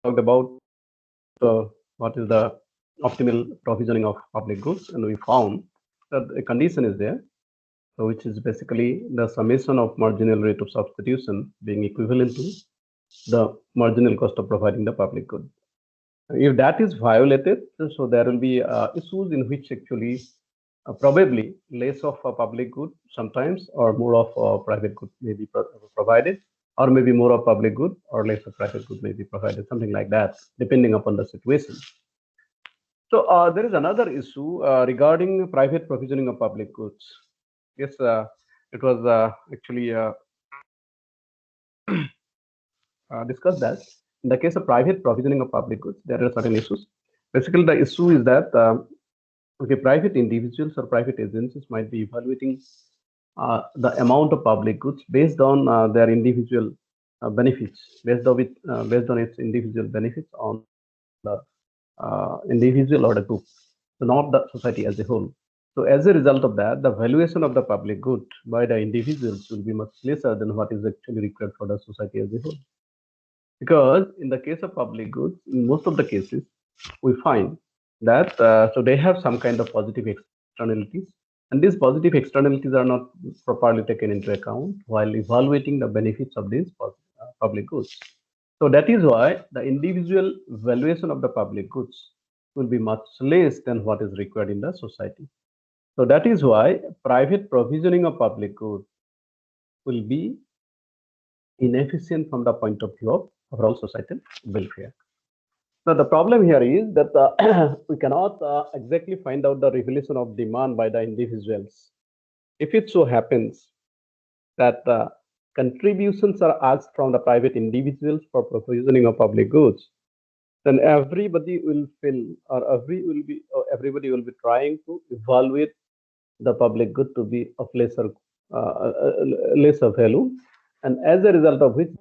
talked about what is the optimal provisioning of public goods, and we found that a condition is there, which is basically the summation of marginal rate of substitution being equivalent to the marginal cost of providing the public good. If that is violated, so there will be issues in which actually probably less of a public good sometimes, or more of a private good may be provided, or maybe more of public good or less of private good may be provided, something like that, depending upon the situation. So there is another issue regarding private provisioning of public goods. Yes, it was actually discussed that in the case of private provisioning of public goods, there are certain issues. Basically, the issue is that okay, private individuals or private agencies might be evaluating the amount of public goods based on their individual benefits, based on its individual benefits on the individual or the group, so not the society as a whole. So as a result of that, the valuation of the public good by the individuals will be much lesser than what is actually required for the society as a whole. Because in the case of public goods, in most of the cases, we find that so they have some kind of positive externalities, and these positive externalities are not properly taken into account while evaluating the benefits of these public goods. So that is why the individual valuation of the public goods will be much less than what is required in the society. So that is why private provisioning of public goods will be inefficient from the point of view of overall societal welfare. Now, the problem here is that we cannot exactly find out the regulation of demand by the individuals. If it so happens that contributions are asked from the private individuals for provisioning of public goods, then everybody will feel, or everybody will be trying to evaluate the public good to be of lesser value, and as a result of which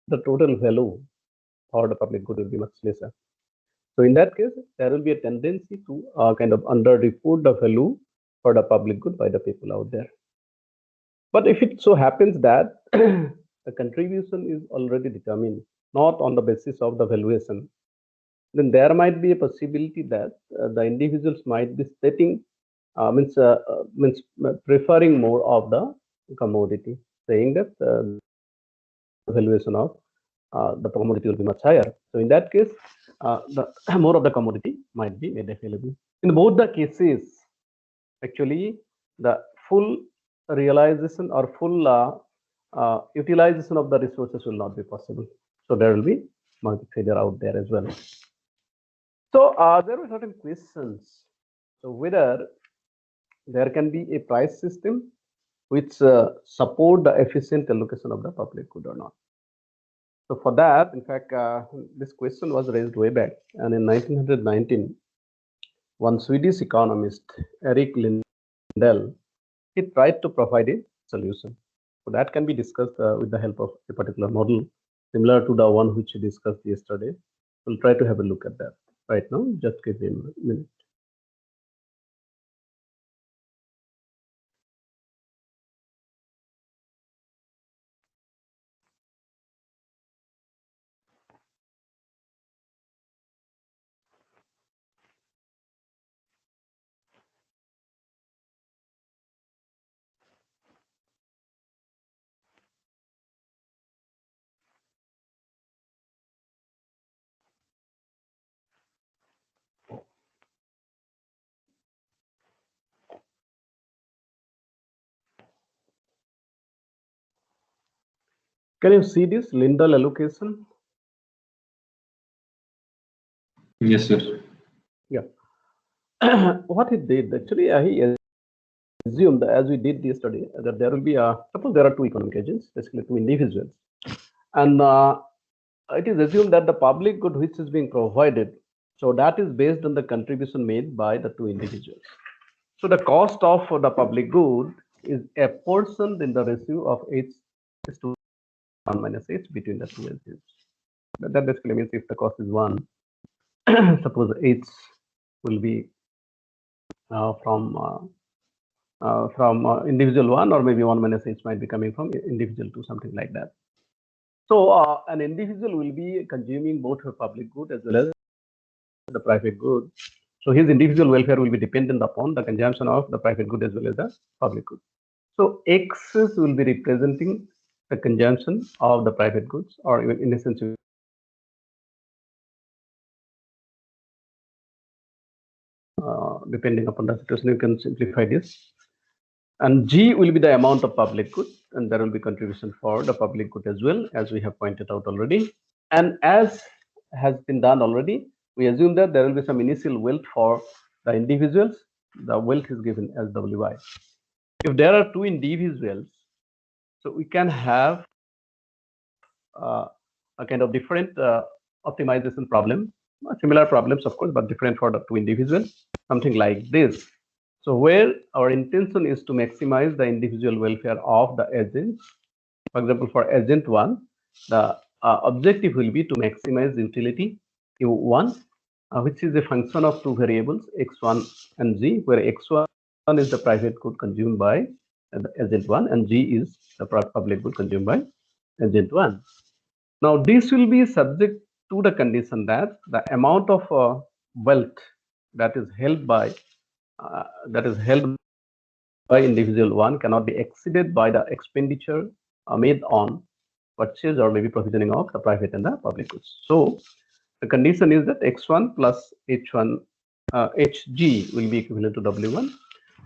the total value for the public good will be much lesser. So in that case, there will be a tendency to kind of under-report the value for the public good by the people out there. But if it so happens that the contribution is already determined, not on the basis of the valuation, then there might be a possibility that the individuals might be stating, means preferring more of the commodity, saying that the valuation of the commodity will be much higher. So in that case, the more of the commodity might be made available. In both the cases, actually, the full realization or full utilization of the resources will not be possible. So there will be market failure out there as well. So there were certain questions. So whether there can be a price system which support the efficient allocation of the public good or not. So for that, in fact, this question was raised way back, and in 1919, one Swedish economist, Erik Lindell, he tried to provide a solution. So that can be discussed with the help of a particular model, similar to the one which we discussed yesterday. We'll try to have a look at that right now. Just give me a minute. Can you see this Lindell allocation? Yes, sir. Yeah. What he did actually, he assumed, as we did yesterday, that there will be suppose there are two economic agents, basically two individuals, and it is assumed that the public good which is being provided, so that is based on the contribution made by the two individuals. So the cost of the public good is apportioned in the ratio of h is to 1 minus h between the two agents. That basically means if the cost is 1, suppose h will be from individual 1, or maybe 1 minus h might be coming from individual 2, something like that. So an individual will be consuming both a public good as well as the private good. So his individual welfare will be dependent upon the consumption of the private good as well as the public good. So X's will be representing the consumption of the private goods, or even in essence, depending upon the situation, you can simplify this. And G will be the amount of public good, and there will be contribution for the public good as well, as we have pointed out already. And as has been done already, we assume that there will be some initial wealth for the individuals. The wealth is given as WI. If there are two individuals, so we can have a kind of different optimization problem, similar problems, of course, but different for the two individuals, something like this. So where our intention is to maximize the individual welfare of the agents. For example, for agent 1, the objective will be to maximize utility U1, which is a function of two variables, x1 and g, where x1 is the private good consumed by the agent 1, and g is the public good consumed by agent 1. Now, this will be subject to the condition that the amount of wealth that is held by individual 1 cannot be exceeded by the expenditure made on purchase or maybe provisioning of the private and the public goods. So the condition is that x1 plus h1 hg will be equivalent to w1,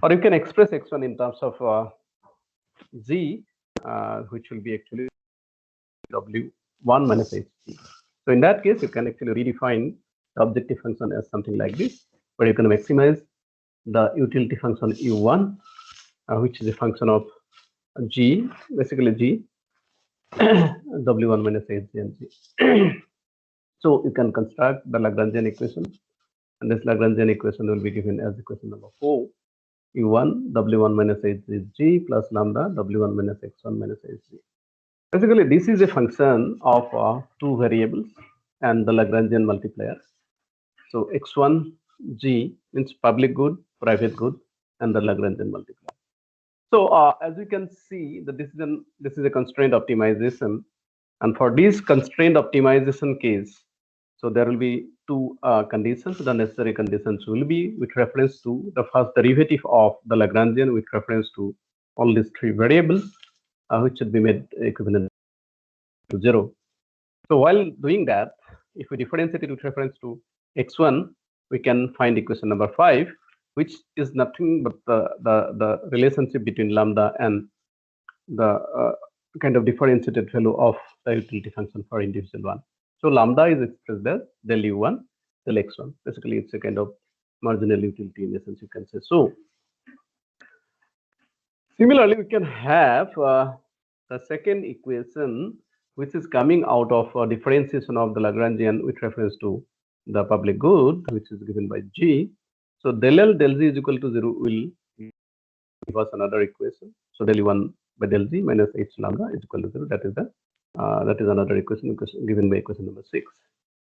or you can express x1 in terms of g, which will be actually w1 minus hg. So in that case, you can actually redefine the objective function as something like this, where you can maximize the utility function u1, which is a function of g, basically g, w1 minus hg and g. So you can construct the Lagrangian equation, and this Lagrangian equation will be given as equation number 4. U1 W1 minus H is G plus lambda W1 minus X1 minus Hg. Basically, this is a function of two variables and the Lagrangian multiplier. So X1 G means public good, private good, and the Lagrangian multiplier. So as you can see, that this is a constraint optimization, and for this constraint optimization case, so there will be two conditions. The necessary conditions will be with reference to the first derivative of the Lagrangian with reference to all these three variables, which should be made equivalent to 0. So while doing that, if we differentiate it with reference to x1, we can find equation number 5, which is nothing but the relationship between lambda and the kind of differentiated value of the utility function for individual one. So lambda is expressed as del u1, del x1. Basically, it's a kind of marginal utility in essence, you can say so. Similarly, we can have the second equation, which is coming out of differentiation of the Lagrangian with reference to the public good, which is given by G. So del L del Z is equal to 0 will give us another equation. So del U1 by del Z minus H lambda is equal to 0. That is another equation given by equation number 6.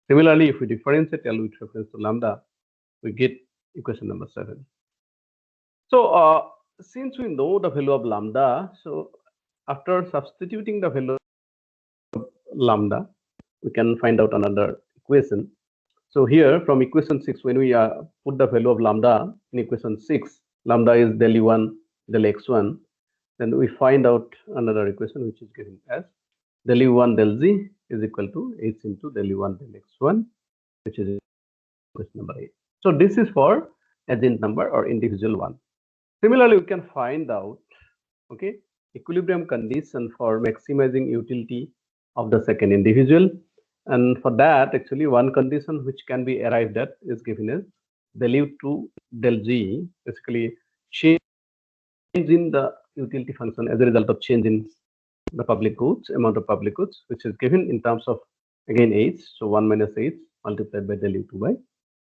Similarly, if we differentiate L with reference to lambda, we get equation number 7. So since we know the value of lambda, so after substituting the value of lambda, we can find out another equation. So here from equation 6, when we put the value of lambda in equation 6, lambda is del u1 del x1, then we find out another equation which is given as del u1 del z is equal to h into del u1 del x1, which is equation number 8. So this is for agent number or individual one. Similarly, we can find out, okay, equilibrium condition for maximizing utility of the second individual. And for that, actually, one condition which can be arrived at is given as del u2 del g, basically change in the utility function as a result of change in the public goods, amount of public goods, which is given in terms of, again, h. So 1 minus h multiplied by del u2 by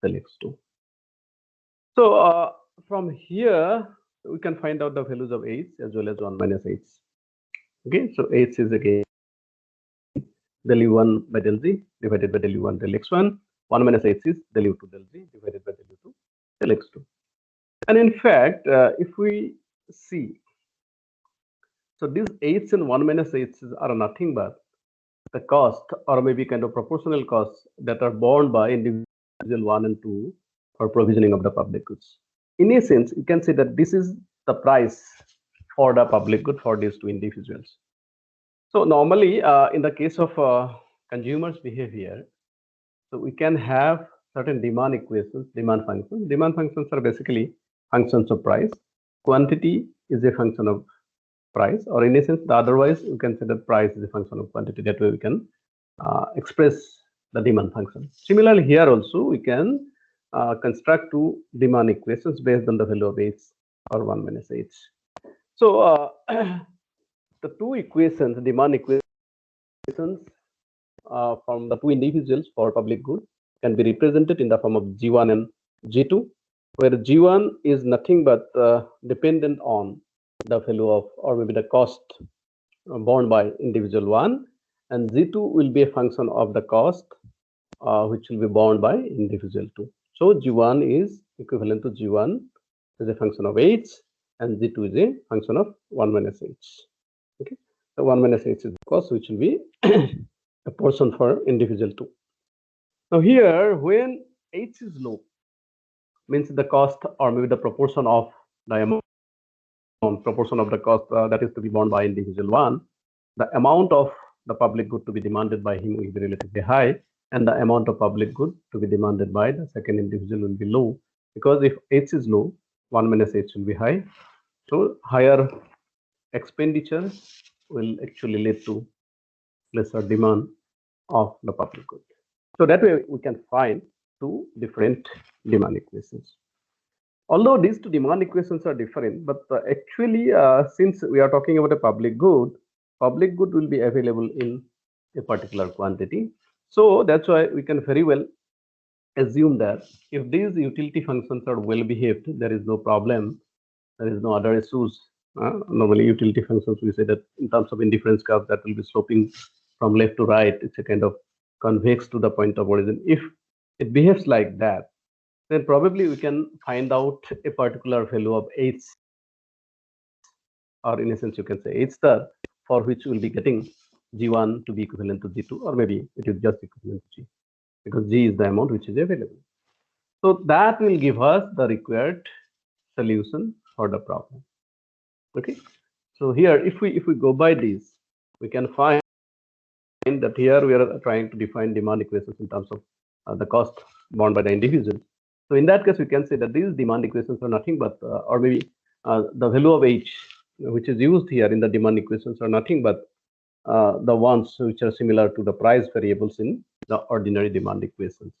del x2. So from here, we can find out the values of h as well as 1 minus h. Okay, so h is again del u1 by del z divided by del u1 del x1. 1 minus h is del u2 del z divided by del u2 del x2. And in fact, if we see, so these h and 1 minus h are nothing but the cost or maybe kind of proportional costs that are borne by individual 1 and 2 for provisioning of the public goods. In a sense, you can say that this is the price for the public good for these two individuals. So normally, in the case of consumers' behavior, so we can have certain demand equations, demand functions. Demand functions are basically functions of price. Quantity is a function of price, or in a sense, the otherwise you can say that price is a function of quantity. That way we can express the demand function. Similarly, here also we can construct two demand equations based on the value of h or 1 minus h. So the two equations, demand equations from the two individuals for public good can be represented in the form of G1 and G2, where G1 is nothing but dependent on the value of or maybe the cost borne by individual 1, and G2 will be a function of the cost which will be borne by individual 2. So G1 is equivalent to G1 as a function of h, and G2 is a function of 1 minus h. Okay, so 1 minus h is the cost which will be a portion for individual 2. Now here, when h is low, means the cost or maybe the proportion of the amount, proportion of the cost that is to be borne by individual 1, the amount of the public good to be demanded by him will be relatively high, and the amount of public good to be demanded by the second individual will be low, because if h is low, 1 minus h will be high. So higher expenditure will actually lead to lesser demand of the public good. So that way we can find two different demand equations. Although these two demand equations are different, but actually since we are talking about a public good will be available in a particular quantity. So that's why we can very well assume that if these utility functions are well behaved, there is no problem, there is no other issues. Normally utility functions, we say that in terms of indifference curve that will be sloping from left to right, it's a kind of convex to the point of origin. If it behaves like that, then probably we can find out a particular value of h, or in a sense you can say h star, for which we will be getting G1 to be equivalent to G2, or maybe it is just equivalent to G, because G is the amount which is available. So that will give us the required solution for the problem. Okay, so here if we go by this, we can find that here we are trying to define demand equations in terms of the cost borne by the individual. So in that case, we can say that these demand equations are nothing but, or maybe the value of h, which is used here in the demand equations, are nothing but the ones which are similar to the price variables in the ordinary demand equations.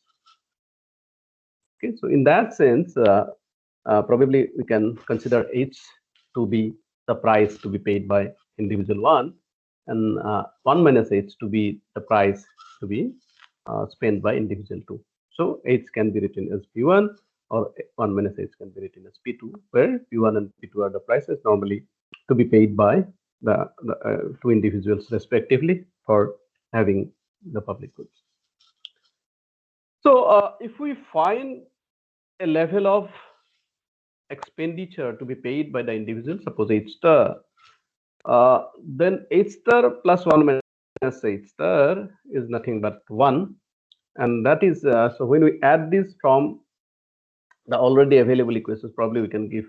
Okay, so in that sense, probably we can consider h to be the price to be paid by individual 1, and 1 minus h to be the price to be spent by individual 2. So h can be written as P1, or 1 minus h can be written as P2, where P1 and P2 are the prices normally to be paid by the two individuals respectively for having the public goods. So if we find a level of expenditure to be paid by the individual, suppose h star, then h star plus 1 minus h star is nothing but 1, and that is so when we add this from the already available equations, probably we can give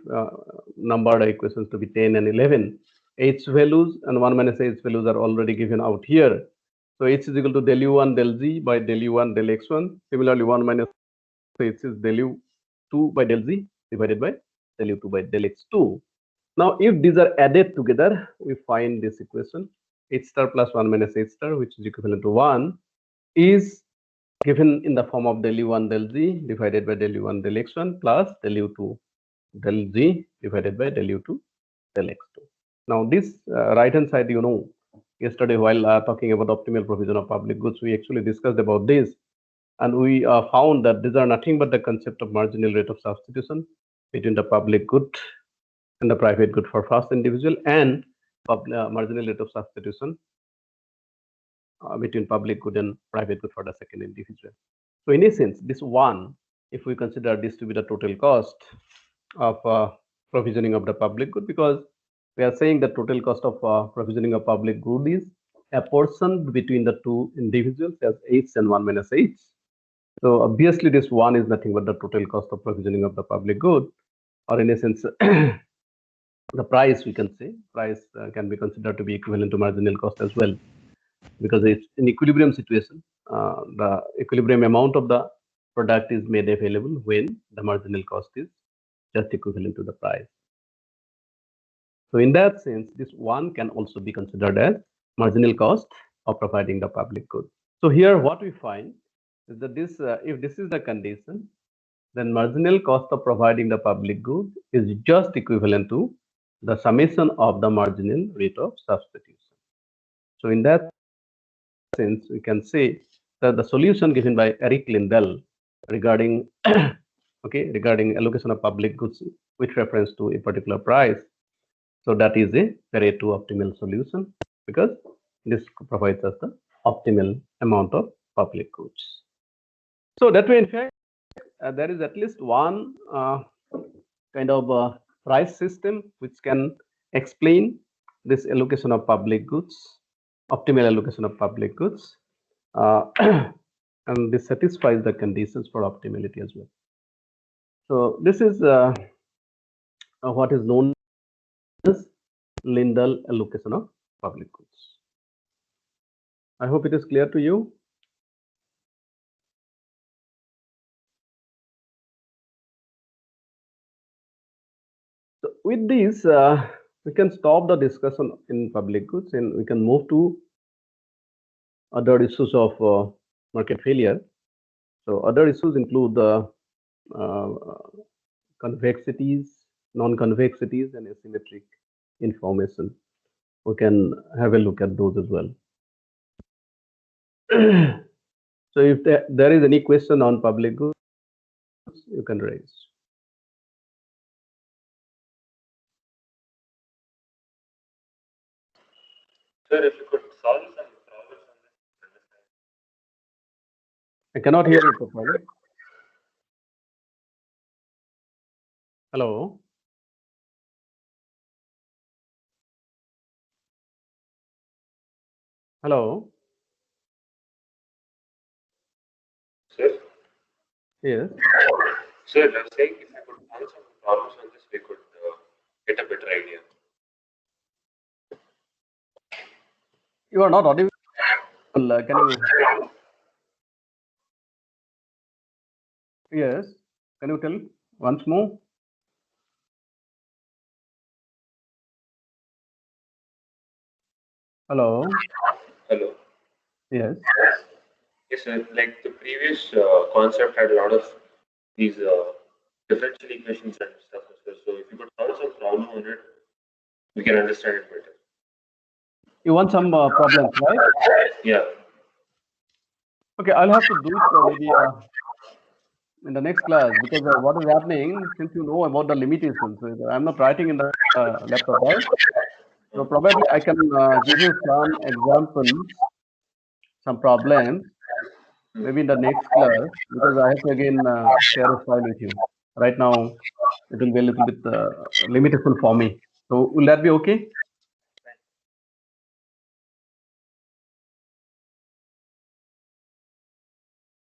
numbered equations to be 10 and 11. H values and 1 minus h values are already given out here. So h is equal to del u1 del z by del u1 del x1. Similarly, 1 minus h is del u2 by del z divided by del u2 by del x2. Now, if these are added together, we find this equation h star plus 1 minus h star, which is equivalent to 1, is given in the form of del u1 del z divided by del u1 del x1 plus del u2 del z divided by del u2 del x2. Now this right hand side, yesterday while talking about optimal provision of public goods, we actually discussed about this, and we found that these are nothing but the concept of marginal rate of substitution between the public good and the private good for first individual, and marginal rate of substitution between public good and private good for the second individual. So in a sense, this one, if we consider this to be the total cost of provisioning of the public good, because we are saying the total cost of provisioning of public good is apportioned between the two individuals as h and 1 minus h. So obviously this 1 is nothing but the total cost of provisioning of the public good, or in a sense, the price, we can say, price can be considered to be equivalent to marginal cost as well, because it's in equilibrium situation. The equilibrium amount of the product is made available when the marginal cost is just equivalent to the price. So in that sense, this 1 can also be considered as marginal cost of providing the public good. So here what we find is that this, if this is the condition, then marginal cost of providing the public good is just equivalent to the summation of the marginal rate of substitution. So in that sense, we can say that the solution given by Eric Lindell regarding regarding allocation of public goods with reference to a particular price, so that is a Pareto optimal solution, because this provides us the optimal amount of public goods. So that way, in fact, there is at least one kind of price system which can explain this allocation of public goods, optimal allocation of public goods, and this satisfies the conditions for optimality as well. So this is what is known as Lindell allocation of public goods. I hope it is clear to you. So with this, we can stop the discussion in public goods and we can move to other issues of market failure. So other issues include the convexities, non-convexities, and asymmetric information. We can have a look at those as well. So if there is any question on public goods, you can raise. Sir, if you could solve some problems on this. I cannot hear you properly. Hello. Hello. Sir? Yes. Sir, I was saying if you could solve some problems on this, we could get a better idea. You are not audible. Can you? Yes. Can you tell once more? Hello. Hello. Yes. Yes, sir. Like the previous concept had a lot of these differential equations and stuff as well. So if you could solve some problem on it, we can understand it better. You want some problems, right? Yeah. Okay, I'll have to do it maybe in the next class, because what is happening, since you know about the limitations, I'm not writing in the laptop, right? So probably I can give you some examples, some problems, maybe in the next class, because I have to again share a file with you. Right now, it will be a little bit limitation for me. So will that be okay?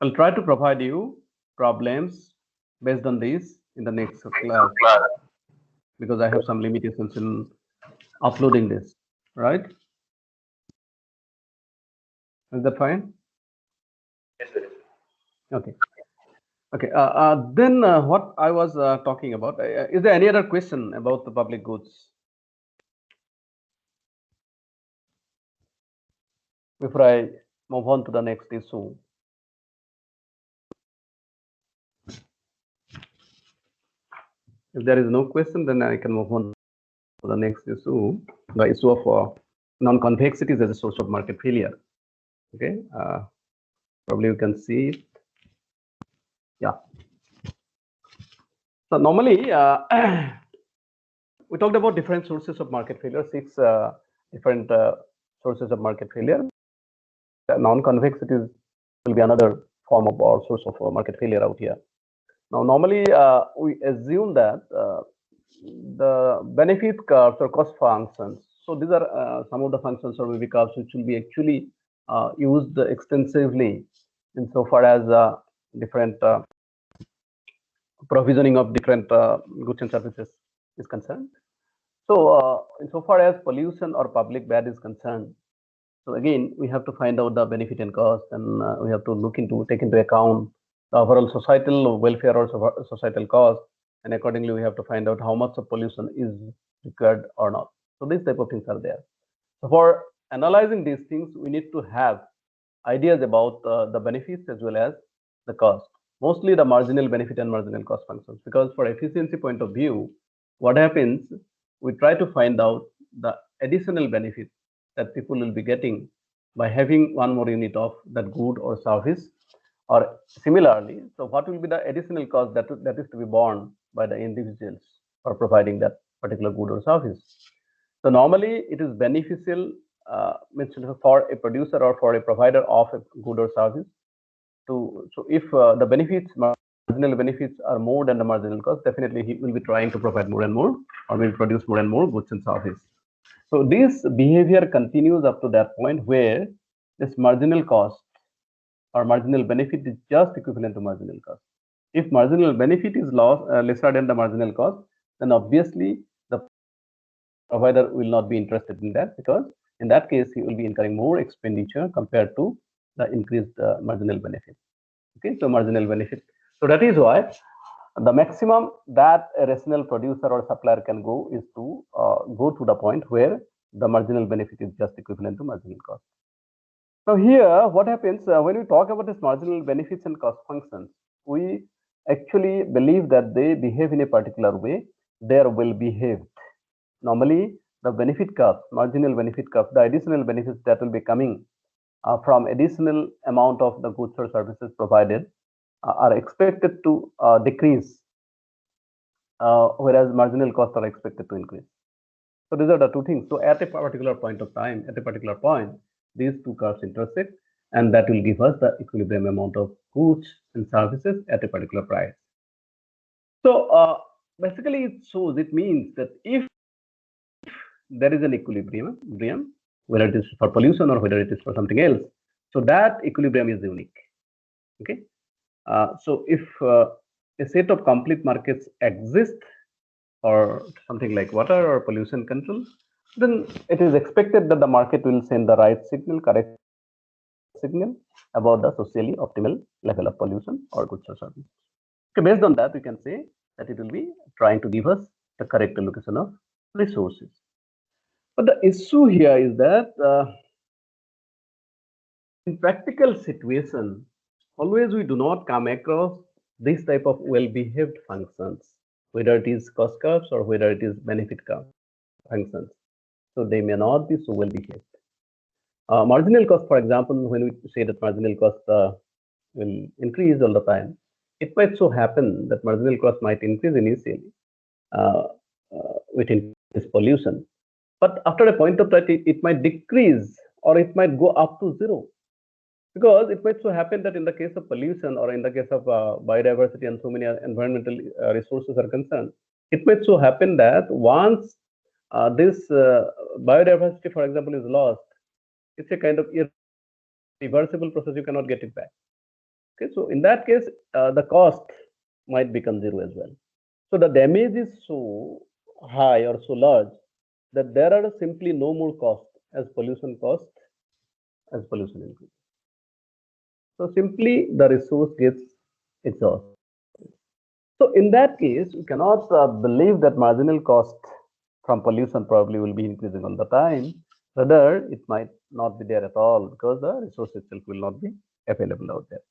I'll try to provide you problems based on this in the next class, because I have some limitations in uploading this, right? Is that fine? Yes, sir. Okay. Okay. Then what I was talking about, is there any other question about the public goods before I move on to the next issue? If there is no question, then I can move on to the next issue, the issue of non-convexities as a source of market failure. Okay, probably you can see it. Yeah. So normally, we talked about different sources of market failure, 6 different sources of market failure. Non-convexities will be another form of or source of market failure out here. Now, normally we assume that the benefit curves or cost functions So these are some of the functions or maybe curves which will be actually used extensively insofar as different provisioning of different goods and services is concerned. So insofar as pollution or public bad is concerned, so again, we have to find out the benefit and cost, and we have to take into account the overall societal welfare or societal cost, and accordingly, we have to find out how much of pollution is required or not. So these type of things are there. So for analyzing these things, we need to have ideas about the benefits as well as the cost. Mostly the marginal benefit and marginal cost functions, because for efficiency point of view, what happens, we try to find out the additional benefit that people will be getting by having one more unit of that good or service, or similarly, so what will be the additional cost that is to be borne by the individuals for providing that particular good or service. So normally it is beneficial means for a producer or for a provider of a good or service to, so if the benefits, marginal benefits are more than the marginal cost, definitely he will be trying to provide more and more, or will produce more and more goods and service. So this behavior continues up to that point where this marginal cost or marginal benefit is just equivalent to marginal cost. If marginal benefit is lesser than the marginal cost, then obviously the provider will not be interested in that, because in that case he will be incurring more expenditure compared to the increased marginal benefit. Okay, so marginal benefit. So that is why the maximum that a rational producer or supplier can go is to go to the point where the marginal benefit is just equivalent to marginal cost. So here, what happens when we talk about this marginal benefits and cost functions, we actually believe that they behave in a particular way. They are well behaved. Normally, the benefit curve, marginal benefit curve, the additional benefits that will be coming from additional amount of the goods or services provided are expected to decrease, whereas marginal costs are expected to increase. So these are the two things. So at a particular point of time, at a particular point, these two curves intersect, and that will give us the equilibrium amount of goods and services at a particular price. So basically, it means that if there is an equilibrium, whether it is for pollution or whether it is for something else, so that equilibrium is unique. Okay. So if a set of complete markets exist for something like water or pollution control, then it is expected that the market will send the right signal, correct signal about the socially optimal level of pollution or goods or service. Okay, based on that, we can say that it will be trying to give us the correct allocation of resources. But the issue here is that in practical situation, always we do not come across this type of well-behaved functions, whether it is cost curves or whether it is benefit curve functions. So they may not be so well-behaved. Marginal cost, for example, when we say that marginal cost will increase all the time, it might so happen that marginal cost might increase initially with increased pollution. But after a point of time, it might decrease or it might go up to zero. Because it might so happen that in the case of pollution or in the case of biodiversity and so many environmental resources are concerned, it might so happen that once this biodiversity, for example, is lost, it's a kind of irreversible process. You cannot get it back. Okay, so in that case, the cost might become zero as well. So the damage is so high or so large that there are simply no more cost as pollution increases. So simply the resource gets exhausted. So in that case, we cannot believe that marginal cost from pollution probably will be increasing all the time. Rather, it might not be there at all because the resource itself will not be available out there.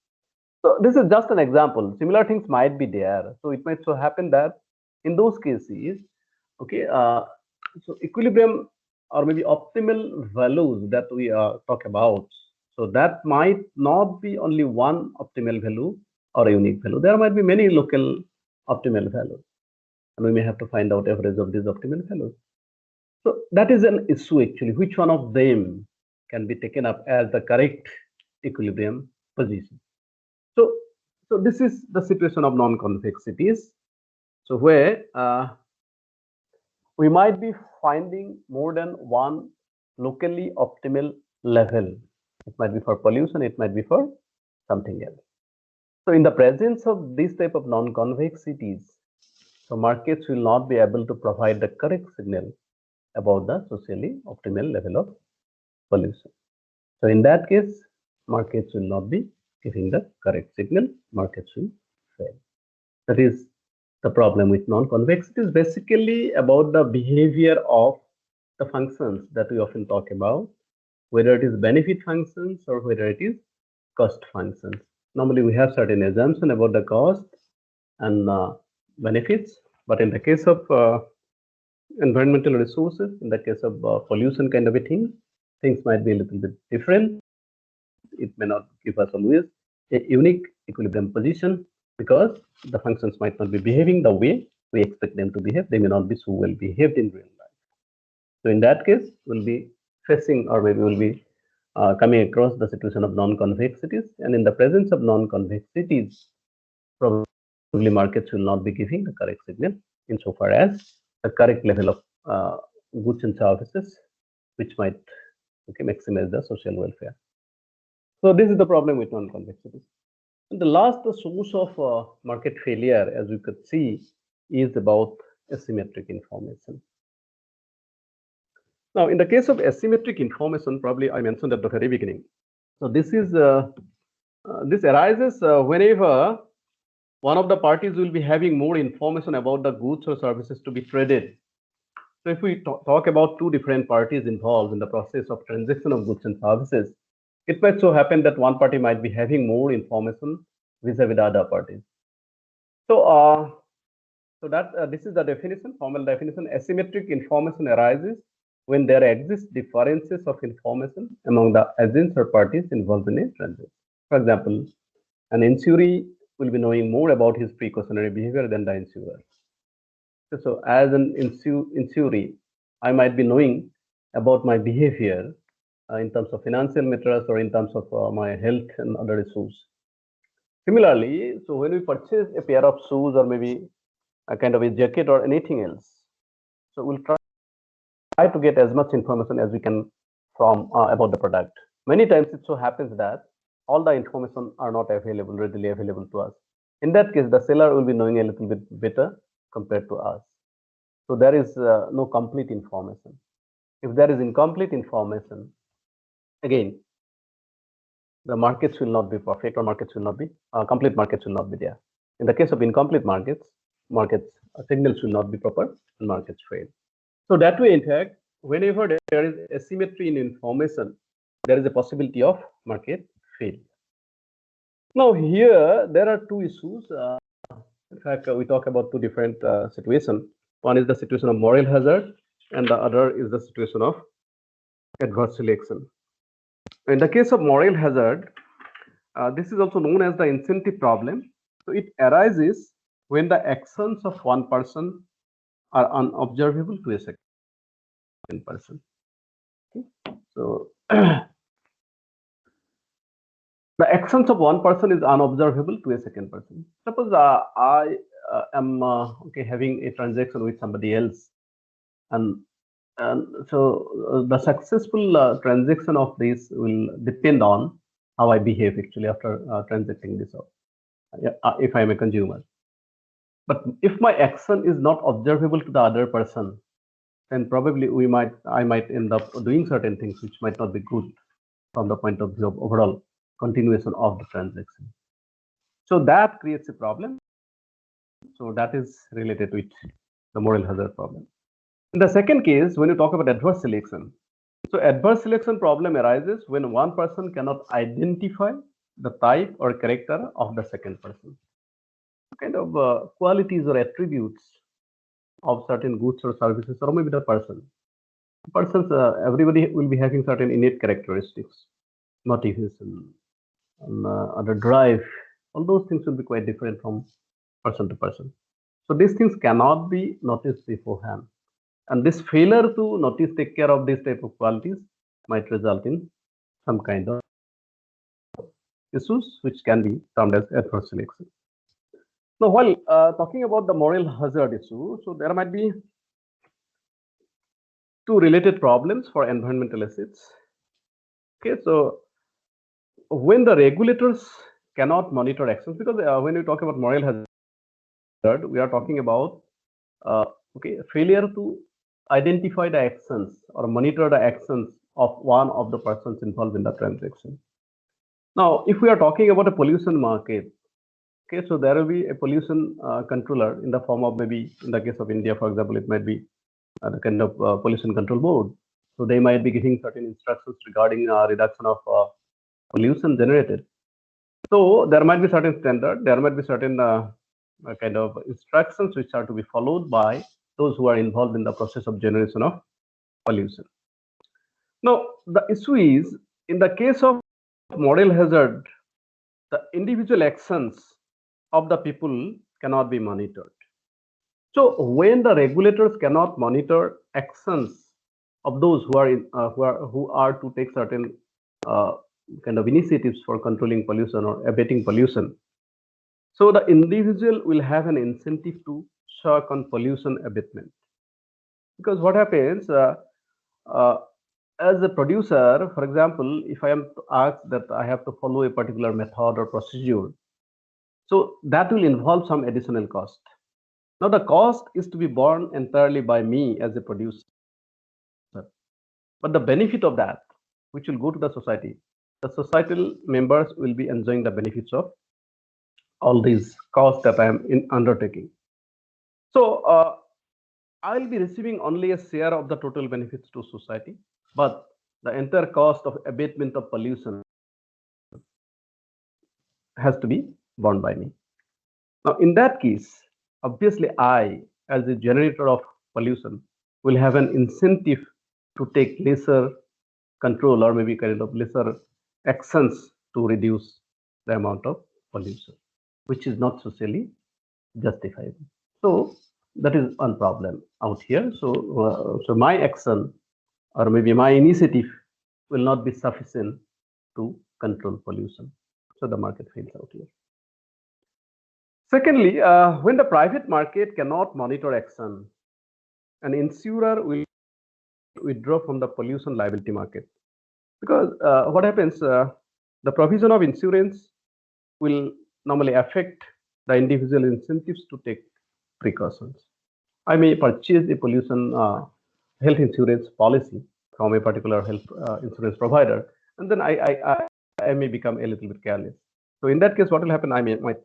So this is just an example. Similar things might be there. So it might so happen that in those cases, okay, so equilibrium or maybe optimal values that we talk about. So that might not be only one optimal value or a unique value. There might be many local optimal values, and we may have to find out average of these optimal values. So that is an issue actually. Which one of them can be taken up as the correct equilibrium position? So this is the situation of non-convexities. So where we might be finding more than one locally optimal level. It might be for pollution, it might be for something else. So in the presence of this type of non-convexities, so markets will not be able to provide the correct signal about the socially optimal level of pollution. So in that case, markets will not be giving the correct signal, markets will fail. That is the problem with non-convex. It is basically about the behavior of the functions that we often talk about, whether it is benefit functions or whether it is cost functions. Normally, we have certain assumption about the cost and benefits, but in the case of environmental resources, in the case of pollution kind of a thing, things might be a little bit different. It may not give us always a unique equilibrium position because the functions might not be behaving the way we expect them to behave. They may not be so well behaved in real life. So in that case, we'll be facing, or maybe we'll be coming across the situation of non-convexities. And in the presence of non-convexities, probably markets will not be giving the correct signal insofar as the correct level of goods and services, which might maximize the social welfare. So this is the problem with non-convexities. And the last source of market failure, as we could see, is about asymmetric information. Now, in the case of asymmetric information, probably I mentioned at the very beginning. So this is this arises whenever one of the parties will be having more information about the goods or services to be traded. So if we talk about two different parties involved in the process of transaction of goods and services, it might so happen that one party might be having more information vis-a-vis the other parties. So, this is the definition, formal definition. Asymmetric information arises when there exist differences of information among the agents or parties involved in a transaction. For example, an insurer will be knowing more about his precautionary behavior than the insurer. So as an insurer, I might be knowing about my behavior in terms of financial matters or in terms of my health and other issues. Similarly, so when we purchase a pair of shoes or maybe a kind of a jacket or anything else, so we'll try to get as much information as we can from about the product. Many times it so happens that all the information are not available, readily available to us. In that case, the seller will be knowing a little bit better compared to us. So there is no complete information. If there is incomplete information, again, the markets will not be perfect, or markets will not be complete. Markets will not be there. In the case of incomplete markets, signals will not be proper, and markets fail. So that way, in fact, whenever there is asymmetry in information, there is a possibility of market failure. Now here there are two issues. In fact, we talk about two different situations. One is the situation of moral hazard, and the other is the situation of adverse selection. In the case of moral hazard, this is also known as the incentive problem. So it arises when the actions of one person are unobservable to a second person. Okay? So the actions of one person is unobservable to a second person. Suppose I am having a transaction with somebody else, and so the successful transaction of this will depend on how I behave actually after transacting this if I am a consumer. But if my action is not observable to the other person, then probably I might end up doing certain things which might not be good from the point of view of overall continuation of the transaction. So that creates a problem. So that is related with the moral hazard problem. In the second case, when you talk about adverse selection, so adverse selection problem arises when one person cannot identify the type or character of the second person. Kind of qualities or attributes of certain goods or services, or maybe the person. Persons, everybody will be having certain innate characteristics, motivation, other drive. All those things will be quite different from person to person. So these things cannot be noticed beforehand. And this failure to notice, take care of these type of qualities might result in some kind of issues which can be termed as adverse selection. Now, while talking about the moral hazard issue, so there might be to related problems for environmental assets. Okay, so when the regulators cannot monitor actions, because when we talk about moral hazard, we are talking about okay, failure to identify the actions or monitor the actions of one of the persons involved in the transaction. Now, if we are talking about a pollution market, okay, so there will be a pollution controller in the form of, maybe in the case of India, for example, it might be the kind of pollution control board. So they might be giving certain instructions regarding reduction of pollution generated. So there might be certain standard, there might be certain kind of instructions which are to be followed by those who are involved in the process of generation of pollution. Now, the issue is, in the case of moral hazard, the individual actions of the people cannot be monitored. So when the regulators cannot monitor actions of those who are who are to take certain kind of initiatives for controlling pollution or abating pollution, so the individual will have an incentive to work on pollution abatement. Because what happens, uh, as a producer, for example, if I am asked that I have to follow a particular method or procedure, so that will involve some additional cost. Now, the cost is to be borne entirely by me as a producer. But the benefit of that, which will go to the societal members will be enjoying the benefits of all these costs that I am undertaking. So, I'll be receiving only a share of the total benefits to society, but the entire cost of abatement of pollution has to be borne by me. Now, in that case, obviously, I, as a generator of pollution, will have an incentive to take lesser control or maybe kind of lesser actions to reduce the amount of pollution, which is not socially justifiable. So that is one problem out here. So my action or maybe my initiative will not be sufficient to control pollution. So the market fails out here. Secondly, when the private market cannot monitor action, an insurer will withdraw from the pollution liability market. Because what happens, the provision of insurance will normally affect the individual incentives to take precautions. I may purchase a pollution health insurance policy from a particular health insurance provider, and then I may become a little bit careless. So in that case, what will happen? I might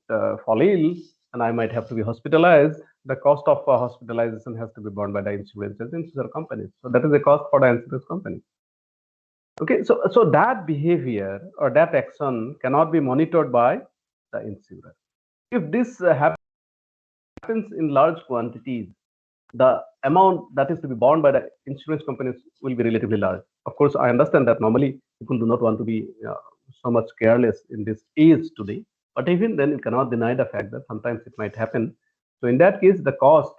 fall ill, and I might have to be hospitalized. The cost of hospitalization has to be borne by the insurance companies. So that is the cost for the insurance company. Okay, so that behavior or that action cannot be monitored by the insurer. If this happens in large quantities, the amount that is to be borne by the insurance companies will be relatively large. Of course, I understand that normally people do not want to be so much careless in this age today, but even then, you cannot deny the fact that sometimes it might happen. So in that case, the cost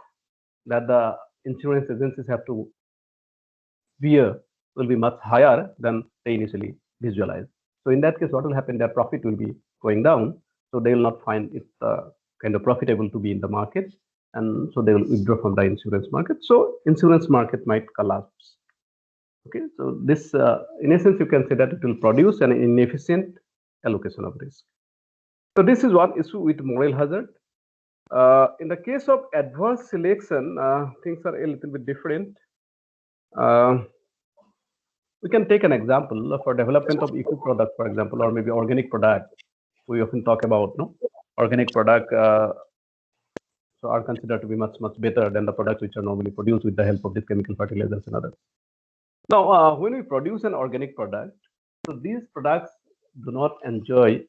that the insurance agencies have to bear will be much higher than they initially visualize. So in that case, what will happen? Their profit will be going down. So they will not find it kind of profitable to be in the market, and so they will withdraw from the insurance market. So insurance market might collapse. Okay, so this, in essence, you can say that it will produce an inefficient allocation of risk. So this is one issue with moral hazard. In the case of adverse selection, things are a little bit different. We can take an example for development of eco product, for example, or maybe organic product. We often talk about organic product, so are considered to be much better than the products which are normally produced with the help of these chemical fertilizers and others. Now, when we produce an organic product, so these products do not enjoy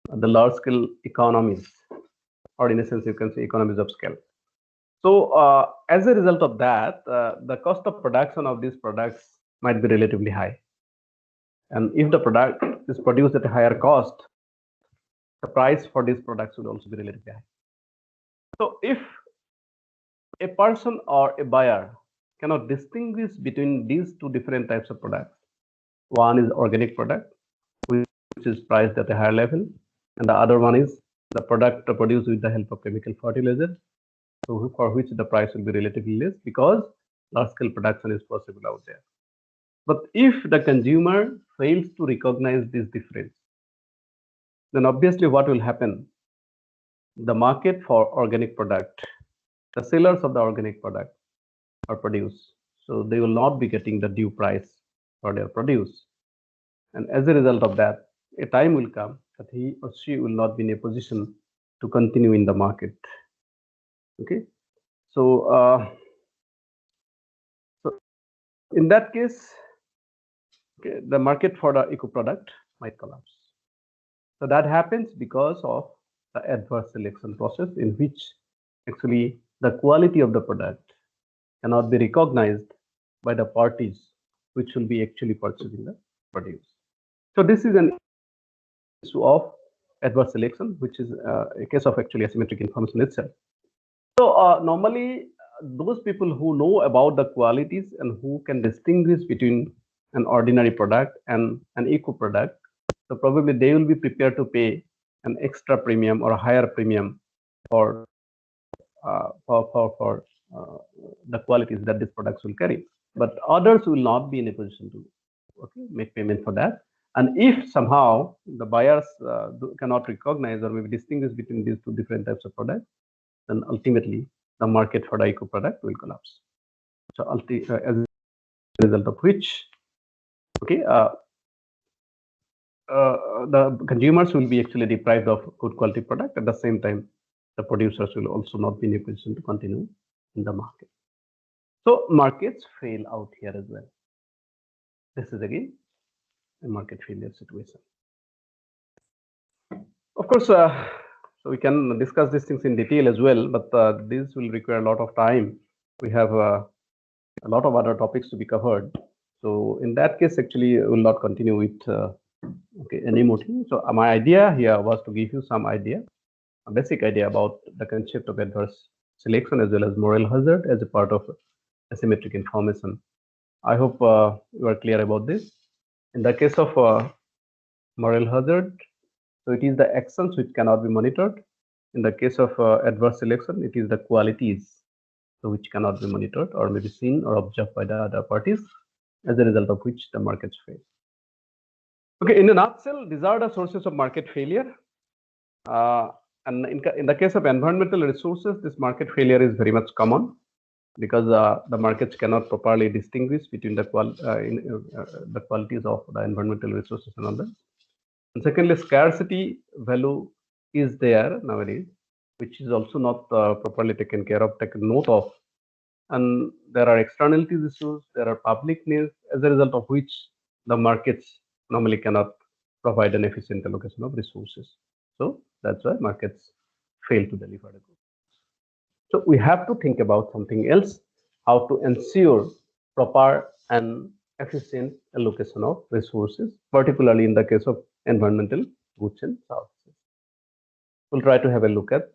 the large scale economies, or in a sense, you can say economies of scale. So as a result of that, the cost of production of these products might be relatively high. And if the product is produced at a higher cost, the price for these products will also be relatively high. So if a person or a buyer cannot distinguish between these two different types of products, one is organic product, which is priced at a higher level, and the other one is the product produced with the help of chemical fertilizer, so for which the price will be relatively less, because large-scale production is possible out there. But if the consumer fails to recognize this difference, then obviously what will happen? The market for organic product, the sellers of the organic product or produce, so they will not be getting the due price for their produce. And as a result of that, a time will come that he or she will not be in a position to continue in the market. Okay, so in that case, okay, the market for the eco product might collapse. So that happens because of the adverse selection process, in which actually the quality of the product cannot be recognized by the parties which will be actually purchasing the produce. So this is an issue of adverse selection, which is a case of actually asymmetric information itself. So normally those people who know about the qualities and who can distinguish between an ordinary product and an eco product, so probably they will be prepared to pay an extra premium or a higher premium for the qualities that these products will carry. But others will not be in a position to make payment for that. And if somehow the buyers cannot recognize or maybe distinguish between these two different types of products, then ultimately the market for the eco product will collapse. So as a result of which, the consumers will be actually deprived of good quality product. At the same time, the producers will also not be in a position to continue in the market. So markets fail out here as well. This is again a market failure situation. Of course, so we can discuss these things in detail as well, but this will require a lot of time. We have a lot of other topics to be covered. So in that case, actually, we will not continue with any more thing. So my idea here was to give you some idea, a basic idea about the concept of adverse selection as well as moral hazard as a part of asymmetric information. I hope you are clear about this. In the case of moral hazard, so it is the actions which cannot be monitored. In the case of adverse selection, it is the qualities which cannot be monitored or maybe seen or observed by the other parties, as a result of which the markets fail. Okay, in a nutshell, these are the sources of market failure. And in the case of environmental resources, this market failure is very much common because the markets cannot properly distinguish between the qualities of the environmental resources and others. And secondly, scarcity value is there nowadays, which is also not properly taken note of. And there are externalities issues, there are public needs, as a result of which the markets normally cannot provide an efficient allocation of resources. So that's why markets fail to deliver the goods. So we have to think about something else, how to ensure proper and efficient allocation of resources, particularly in the case of environmental goods and services. We'll try to have a look at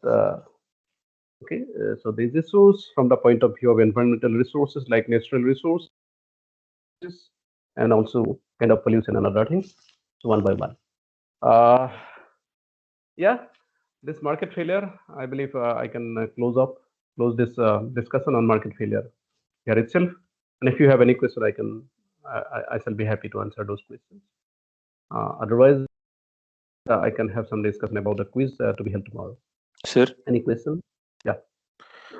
so these issues from the point of view of environmental resources like natural resources and also kind of pollution and other things, so one by one. Yeah, this market failure, I believe I can close this discussion on market failure here itself. And if you have any question, I shall be happy to answer those questions. Otherwise, I can have some discussion about the quiz to be held tomorrow. Sir? Any questions? Yeah.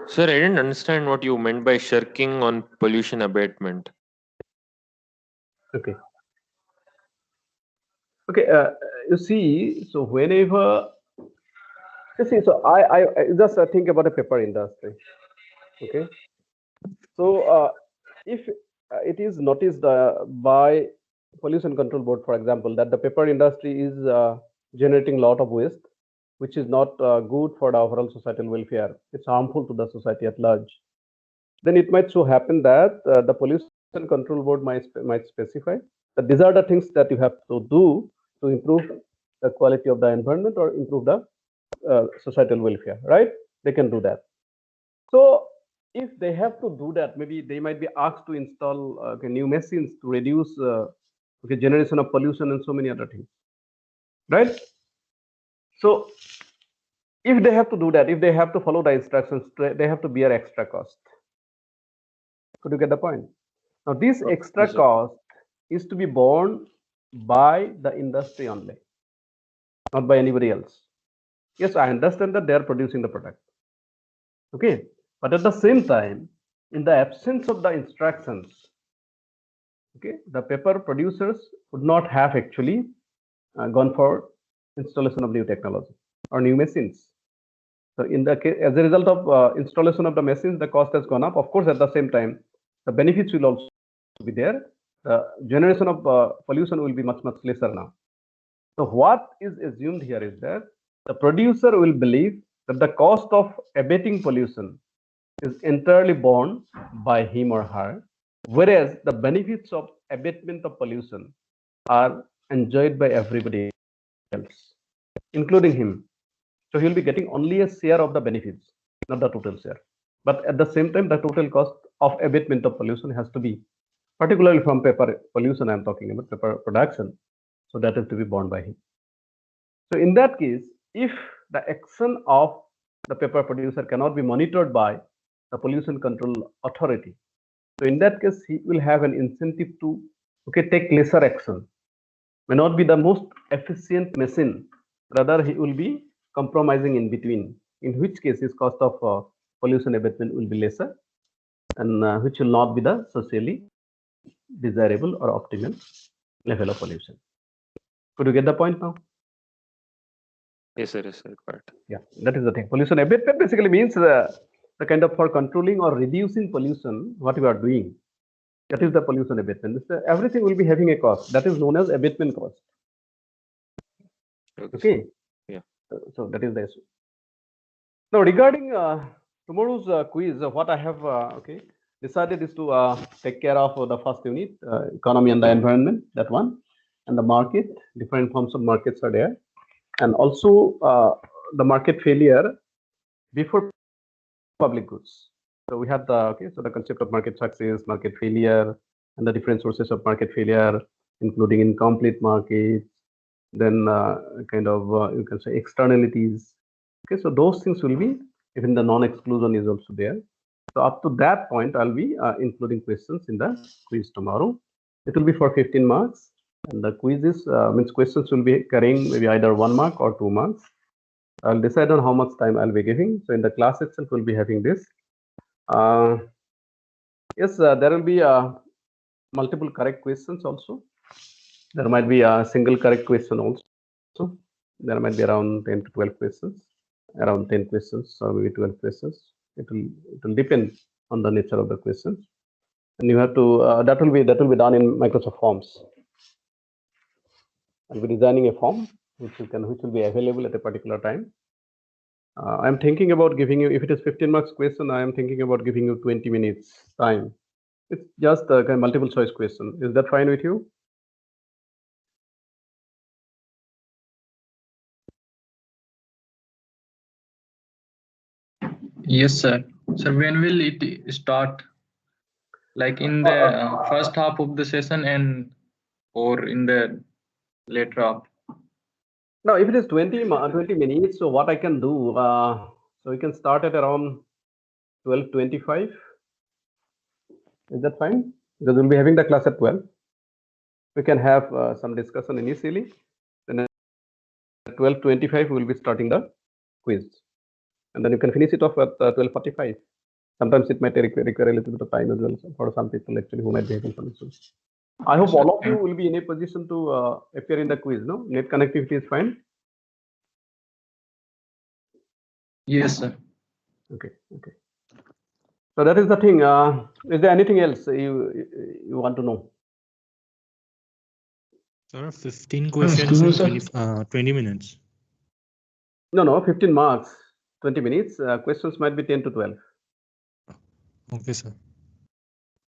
Sir, I didn't understand what you meant by shirking on pollution abatement. Okay. Okay. You see, so whenever you see, so I just think about the paper industry. Okay. So if it is noticed by Pollution Control Board, for example, that the paper industry is generating a lot of waste, which is not good for the overall societal welfare. It's harmful to the society at large. Then it might so happen that the Pollution Control Board might specify that these are the things that you have to do to improve the quality of the environment or improve the societal welfare, right? They can do that. So if they have to do that, maybe they might be asked to install new machines to reduce generation of pollution and so many other things, right? So if they have to do that, if they have to follow the instructions, they have to bear extra cost. Could you get the point? Now, this Oh, extra yes, sir. cost is to be borne by the industry only, not by anybody else. Yes, I understand that they are producing the product. Okay, but at the same time, in the absence of the instructions, okay, the paper producers would not have actually gone for installation of new technology or new machines. So in the case, as a result of installation of the machines, the cost has gone up. Of course, at the same time, the benefits will also be there. The generation of pollution will be much lesser now. So what is assumed here is that the producer will believe that the cost of abating pollution is entirely borne by him or her, whereas the benefits of abatement of pollution are enjoyed by everybody else, including him. So he'll be getting only a share of the benefits, not the total share. But at the same time, the total cost of abatement of pollution has to be, particularly from paper pollution, I'm talking about paper production. So that is to be borne by him. So in that case, if the action of the paper producer cannot be monitored by the pollution control authority, so in that case, he will have an incentive to take lesser action. May not be the most efficient machine, rather he will be compromising in between, in which case his cost of pollution abatement will be lesser, and which will not be the socially desirable or optimal level of pollution. Could you get the point now? Yes, sir. Yes, sir. Correct. Yeah, that is the thing. Pollution abatement basically means the kind of for controlling or reducing pollution, what you are doing. That is the pollution abatement. Everything will be having a cost. That is known as abatement cost. Okay. Yeah. So that is the issue. Now, regarding tomorrow's quiz, what I have decided is to take care of the first unit, economy and the environment, that one, and the market. Different forms of markets are there, and also the market failure before public goods. So we have the the concept of market success, market failure, and the different sources of market failure, including incomplete markets. Then you can say externalities. Okay, so those things will be, even the non-exclusion is also there. So up to that point, I'll be including questions in the quiz tomorrow. It will be for 15 marks, and the quizzes means questions will be carrying maybe either 1 mark or 2 marks. I'll decide on how much time I'll be giving. So in the class itself, we'll be having this. Yes, there will be multiple correct questions also. There might be a single correct question also. There might be around 10 to 12 questions, around 10 questions or maybe 12 questions. It will depend on the nature of the questions, and you have to that will be done in Microsoft Forms. I'll be designing a form which will be available at a particular time. I'm thinking about giving you, if it is 15 marks question, I am thinking about giving you 20 minutes time. It's just a kind of multiple choice question. Is that fine with you? Yes, sir. So when will it start? Like in the first half of the session or in the later half? Now, if it is 20 minutes, so what I can do, so we can start at around 12:25. Is that fine? Because we'll be having the class at 12. We can have some discussion initially. Then at 12:25, we'll be starting the quiz. And then you can finish it off at 12:45. Sometimes it might require a little bit of time as well for some people actually who might be having some issues. I hope all of you will be in a position to appear in the quiz, no? Net connectivity is fine? Yes, sir. Okay. So that is the thing. Is there anything else you want to know? Sir, 15 questions in 20 minutes. No, 15 marks, 20 minutes. Questions might be 10 to 12. Okay, sir.